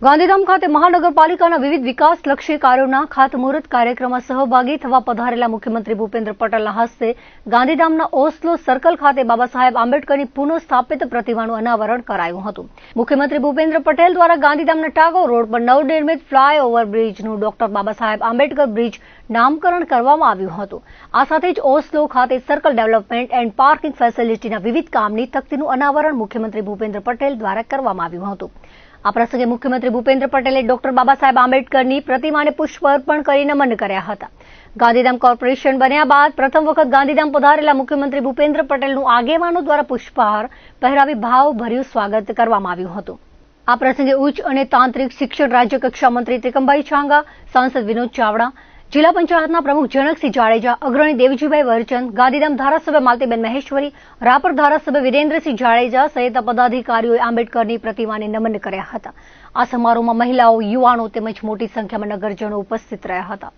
ગાંધીધામ ખાતે મહાનગરપાલિકાના વિવિધ વિકાસલક્ષી કાર્યોના ખાતમુહૂર્ત કાર્યક્રમમાં સહભાગી થવા પધારેલા મુખ્યમંત્રી ભૂપેન્દ્ર પટેલના હસ્તે ગાંધીધામના ઓસ્લો સર્કલ ખાતે બાબા સાહેબ આંબેડકરની પુનઃસ્થાપિત પ્રતિમાનું અનાવરણ કરાયું હતું. મુખ્યમંત્રી ભૂપેન્દ્ર પટેલ દ્વારા ગાંધીધામના ટાગોર રોડ પર નવનિર્મિત flyover બ્રિજનું doctor Baba Saheb Ambedkar bridge નામકરણ કરવામાં આવ્યું હતું. આ સાથે જ ઓસ્લો ખાતે સર્કલ ડેવલપમેન્ટ એન્ડ પાર્કિંગ ફેસિલિટીના વિવિધ કામની તકતીનું અનાવરણ મુખ્યમંત્રી ભૂપેન્દ્ર પટેલ દ્વારા કરવામાં આવ્યું હતું. આ પ્રસંગે મુખ્યમંત્રી ભૂપેન્દ્ર પટેલે ડોક્ટર બાબા સાહેબ આંબેડકરની પ્રતિમાને પુષ્પ અર્પણ કરી નમન કર્યા હતા. ગાંધીધામ કોર્પોરેશન બન્યા બાદ પ્રથમ વખત ગાંધીધામ પધારેલા મુખ્યમંત્રી ભૂપેન્દ્ર પટેલનું આગેવાનો દ્વારા પુષ્પહાર પહેરાવી ભાવભર્યું સ્વાગત કરવામાં આવ્યું હતું. આ પ્રસંગે ઉચ્ચ અને તાંત્રિક શિક્ષણ રાજ્ય કક્ષા મંત્રી ત્રિકમભાઈ છાંગા, સાંસદ વિનોદ ચાવડા, જિલ્લા પંચાયતના પ્રમુખ જનકસિંહ જાડેજા, અગ્રણી દેવજીભાઈ વરચંદ, ગાંધીધામ ધારાસભ્ય માલતીબેન મહેશ્વરી, રાપર ધારાસભ્ય વિરેન્દ્રસિંહ જાડેજા સહિત પદાધિકારીઓએ આંબેડકરની પ્રતિમાને નમન કર્યા હતા. આ સમારોહમાં મહિલાઓ, યુવાનો તેમજ મોટી સંખ્યામાં નગરજનો ઉપસ્થિત રહ્યા હતા.